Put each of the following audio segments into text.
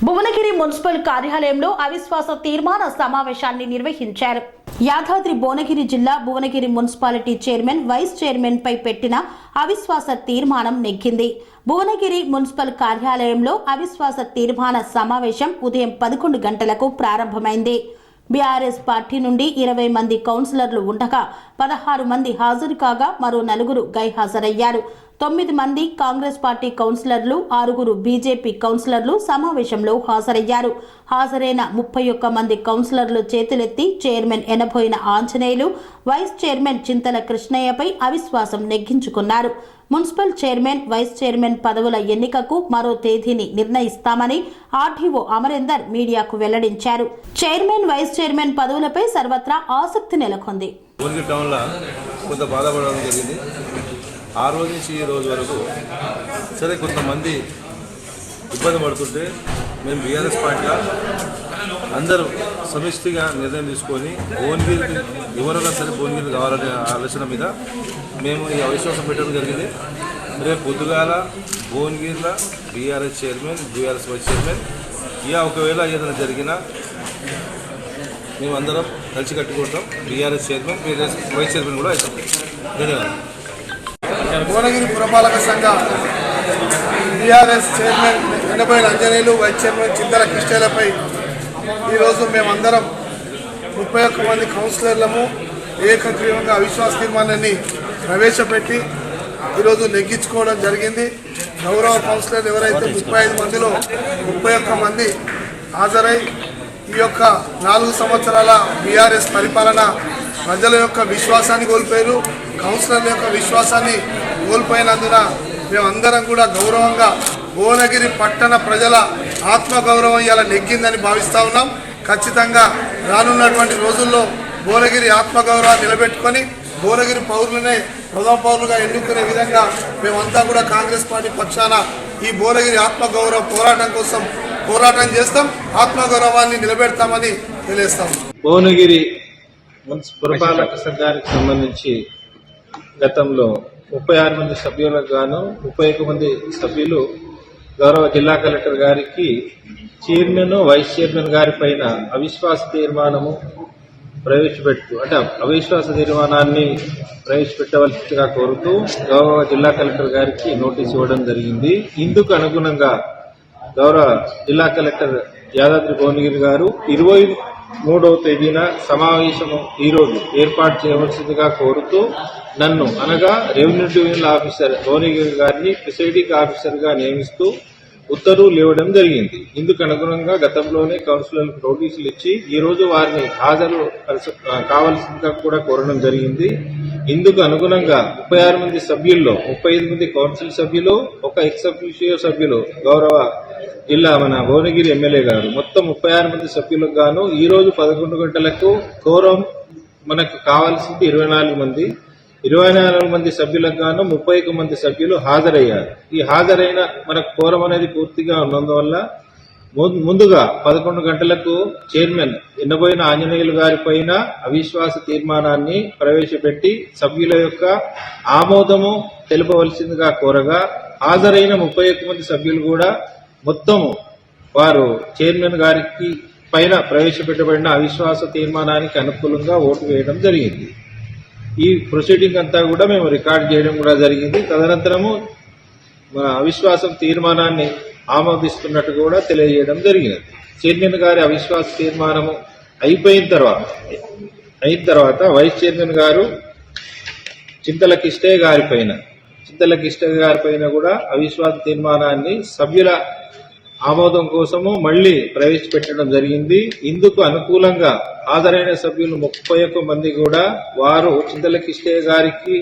Bhuvanagiri municipal కార్యాలయంలో అవిశ్వాస తీర్మాన సమావేశాన్ని నిర్వహించారు. యాదాద్రి భువనగిరి జిల్లా Bhuvanagiri municipality chairman, vice chairman పై పెట్టిన అవిశ్వాస తీర్మానం నెగ్గింది. భువనగిరి మున్సిపల్ కార్యాలయంలో అవిశ్వాస తీర్మాన సమావేశం ఉదయం 11 గంటలకు ప్రారంభమైంది. బీఆర్ఎస్ పార్టీ నుండి 20 మంది కౌన్సిలర్లు ఉండగా 16 మంది హాజరు కాగా మరో 4 గైహాజరయ్యారు. 9 మంది కాంగ్రెస్ పార్టీ కౌన్సిలర్లు, 6 బీజేపీ కౌన్సిలర్లు సమావేశంలో హాజరయ్యారు. హాజరైన 31 మంది కౌన్సిలర్లు చేతులెత్తి chairman Enaboina Anjaneyulu, vice chairman Chintala కృష్ణయ్యపై అవిశ్వాసం నెగ్గించుకున్నారు. మున్సిపల్ చైర్మన్, వైస్ చైర్మన్ పదవుల ఎన్నికకు మరో తేదీని నిర్ణయిస్తామని ఆర్డీఓ అమరేందర్ మీడియాకు వెల్లడించారు. చైర్మన్, వైస్ చైర్మన్ పదవులపై సర్వత్రా ఆసక్తి నెలకొంది. ఆ రోజు నుంచి ఈ రోజు వరకు సరే కొంతమంది ఇబ్బంది పడుతుంటే మేము బీఆర్ఎస్ పార్టీగా అందరూ సమిష్టిగా నిర్ణయం తీసుకొని భువనగిరికి ఎవరైనా సరే భువనగిరి కావాలనే ఆలోచన మీద మేము ఈ అవిశ్వాసం పెట్టడం జరిగింది. రేపు పొద్దుగాల భువనగిరిలో BRS chairman, BRS vice chairman ఒకవేళ ఏదైనా జరిగినా మేమందరం కలిసి కట్టుకుంటాం. BRS chairman, BRS vice chairman కూడా అవుతాం. ధన్యవాదాలు. భువనగిరి పురపాలక సంఘ BRS chairman Enaboina Anjaneyulu, vice chairman Chintala కృష్ణయ్యలపై ఈరోజు మేమందరం 31 మంది కౌన్సిలర్లము ఏకగ్రీవంగా అవిశ్వాస తీర్మానాన్ని ప్రవేశపెట్టి ఈరోజు నెగ్గించుకోవడం జరిగింది. గౌరవ కౌన్సిలర్లు ఎవరైతే 35 మందిలో 31 మంది హాజరై ఈ యొక్క 4 సంవత్సరాల బీఆర్ఎస్ పరిపాలన ప్రజల యొక్క విశ్వాసాన్ని కోల్పోయారు. కౌన్సిలర్ల యొక్క విశ్వాసాన్ని కోల్పోయినందున మేమందరం కూడా గౌరవంగా భువనగిరి పట్టణ ప్రజల ఆత్మగౌరవం ఇలా నెగ్గిందని భావిస్తూ ఉన్నాం. ఖచ్చితంగా రానున్నటువంటి రోజుల్లో భువనగిరి ఆత్మగౌరవాన్ని నిలబెట్టుకొని భువనగిరి పౌరులనే ప్రథమ పౌరులుగా ఎన్నుకునే విధంగా మేమంతా కూడా కాంగ్రెస్ పార్టీ పక్షాన ఈ భువనగిరి ఆత్మగౌరవ పోరాటం కోసం పోరాటం చేస్తాం. ఆత్మగౌరవాన్ని నిలబెడతామని తెలియస్తాం. భువనగిరి పురపాలక సంఘానికి సంబంధించి గతంలో 36 మంది సభ్యులకు గాను 31 మంది సభ్యులు గౌరవ జిల్లా కలెక్టర్ గారికి చైర్మన్, వైస్ చైర్మన్ గారి పైన అవిశ్వాస తీర్మానము అవిశ్వాస తీర్మానాన్ని ప్రవేశపెట్టవలసిందిగా కోరుతూ గౌరవ జిల్లా కలెక్టర్ గారికి నోటీస్ ఇవ్వడం జరిగింది. ఇందుకు అనుగుణంగా గౌరవ జిల్లా కలెక్టర్ యాదాద్రి భువనగిరి గారు 23వ తేదీన సమావేశము ఈరోజు ఏర్పాటు చేయవలసిందిగా కోరుతూ నన్ను అనగా రెవెన్యూ డివిజనల్ ఆఫీసర్ భువనగిరి గారిని ప్రిసైడింగ్ ఆఫీసర్గా నియమిస్తూ ఉత్తర్వులు ఇవ్వడం జరిగింది. ఇందుకు అనుగుణంగా గతంలోనే కౌన్సిలర్లకు నోటీసులు ఇచ్చి ఈరోజు వారిని హాజరు కావాల్సిందిగా కూడా కోరడం జరిగింది. ఇందుకు అనుగుణంగా 36 మంది సభ్యుల్లో 35 మంది కౌన్సిల్ సభ్యులు, ఒక ఎక్స్ అఫీషియో సభ్యులు గౌరవ మన భువనగిరి ఎమ్మెల్యే గారు మొత్తం 36 మంది సభ్యులకు గాను ఈరోజు 11 గంటలకు కోరం మనకు కావాల్సింది 24 మంది. 24 మంది సభ్యులకు గాను 31 మంది సభ్యులు హాజరయ్యారు. ఈ హాజరైన మనకు కోరం అనేది పూర్తిగా ఉన్నందువల్ల ముందుగా 11 గంటలకు చైర్మన్ ఎనబోయిన ఆంజనేయులు గారి పైన అవిశ్వాస తీర్మానాన్ని ప్రవేశపెట్టి సభ్యుల యొక్క ఆమోదము తెలుపవలసిందిగా కోరగా హాజరైన 31 మంది సభ్యులు కూడా మొత్తము వారు చైర్మన్ గారికి పైన ప్రవేశపెట్టబడిన అవిశ్వాస తీర్మానానికి అనుకూలంగా ఓటు వేయడం జరిగింది. ఈ ప్రొసీడింగ్ అంతా కూడా మేము రికార్డ్ చేయడం కూడా జరిగింది. తదనంతరము అవిశ్వాసం తీర్మానాన్ని ఆమోదిస్తున్నట్టు కూడా తెలియజేయడం జరిగినది. చైర్మన్ గారి అవిశ్వాస తీర్మానము అయిన తర్వాత వైస్ చైర్మన్ గారు చింతల కృష్ణయ్య గారి పైన కూడా అవిశ్వాస తీర్మానాన్ని సభ్యుల ఆమోదం కోసము మళ్లీ ప్రవేశపెట్టడం జరిగింది. ఇందుకు అనుకూలంగా హాజరైన సభ్యులు 31 మంది కూడా వారు చింతల కృష్ణయ్య గారికి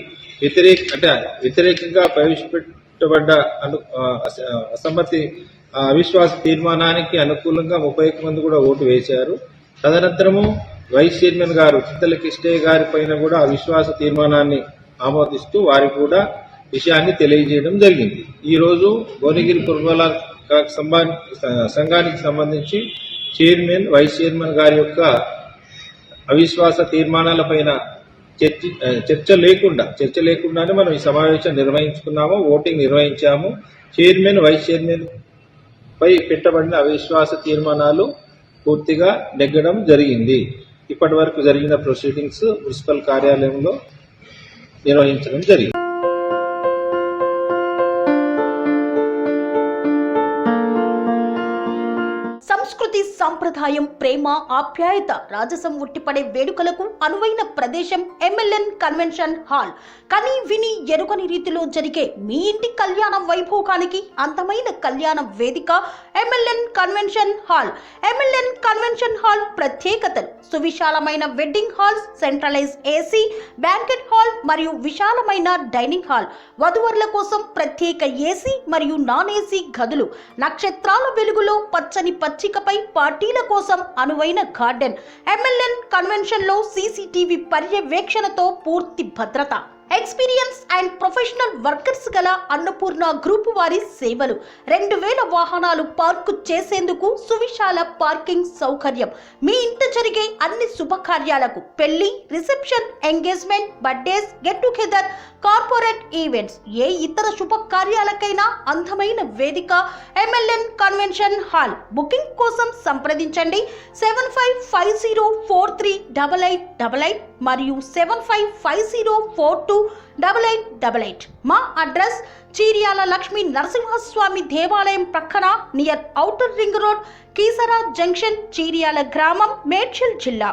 వ్యతిరేకంగా ప్రవేశపెట్టబడ్డ అసమ్మతి అవిశ్వాస తీర్మానానికి అనుకూలంగా 31 మంది కూడా ఓటు వేశారు. తదనంతరము వైస్ చైర్మన్ గారు చింతల కృష్ణయ్య గారి పైన కూడా అవిశ్వాస తీర్మానాన్ని ఆమోదిస్తూ వారికి కూడా విషయాన్ని తెలియజేయడం జరిగింది. ఈ రోజు భువనగిరి పురపాలక సంఘానికి సంబంధించి చైర్మన్, వైస్ చైర్మన్ గారి యొక్క అవిశ్వాస తీర్మానాలపైన చర్చ లేకుండానే మనం ఈ సమావేశం నిర్వహించుకున్నాము, ఓటింగ్ నిర్వహించాము. చైర్మన్, వైస్ చైర్మన్ పై పెట్టబడిన అవిశ్వాస తీర్మానాలు పూర్తిగా నెగ్గడం జరిగింది. ఇప్పటి వరకు జరిగిన ప్రొసీడింగ్స్ మున్సిపల్ కార్యాలయంలో నిర్వహించడం జరిగింది. సంస్కృతి సంప్రదాయం, ప్రేమ, ఆప్యాయత, రాజసం ఉట్టిపడే వేడుకలకు అనువైన ప్రదేశం ఎంఎల్ఎన్ కన్వెన్షన్ హాల్. కని విని ఎరుగని రీతిలో జరిగే మీ ఇంటి కళ్యాణ వైభోగానికి అందమైన కళ్యాణ వేదిక MLN convention hall. MLN convention hall ప్రత్యేకతలు: సువిశాలమైన wedding halls, centralise AC banquet hall మరియు విశాలమైన డైనింగ్ హాల్, వధువరుల కోసం ప్రత్యేక ఏసీ మరియు నాన్ ఏసీ గదులు, నక్షత్రాల వెలుగులో పచ్చని పచ్చికపై పార్టీల కోసం అనువైన గార్డెన్. ఎంఎల్ఎన్ కన్వెన్షన్ లో సీసీటీవీ పర్యవేక్షణతో పూర్తి భద్రత. ఎక్స్పీరియన్స్ అండ్ ప్రొఫెషనల్ వర్కర్స్ గల అన్నపూర్ణ గ్రూప్ వారి సేవలు. 2000 వాహనాలు పార్కు చేసేందుకు సువిశాల పార్కింగ్ సౌకర్యం. మీ ఇంట జరిగే అన్ని శుభకార్యాలకు, పెళ్లి, reception, engagement, birthdays, get together, corporate events, ఏ ఇతర శుభకార్యాలకైనా అందమైన వేదిక ఎంఎల్ఎన్ కన్వెన్షన్ హాల్. బుకింగ్ కోసం సంప్రదించండి 7550438888 మరియు 7550428888. మా అడ్రస్ చీర్యాల లక్ష్మీ నరసింహస్వామి దేవాలయం ప్రక్కన, near outer ring road, Keesara junction, Cheeryal గ్రామం, మేడ్చల్ జిల్లా.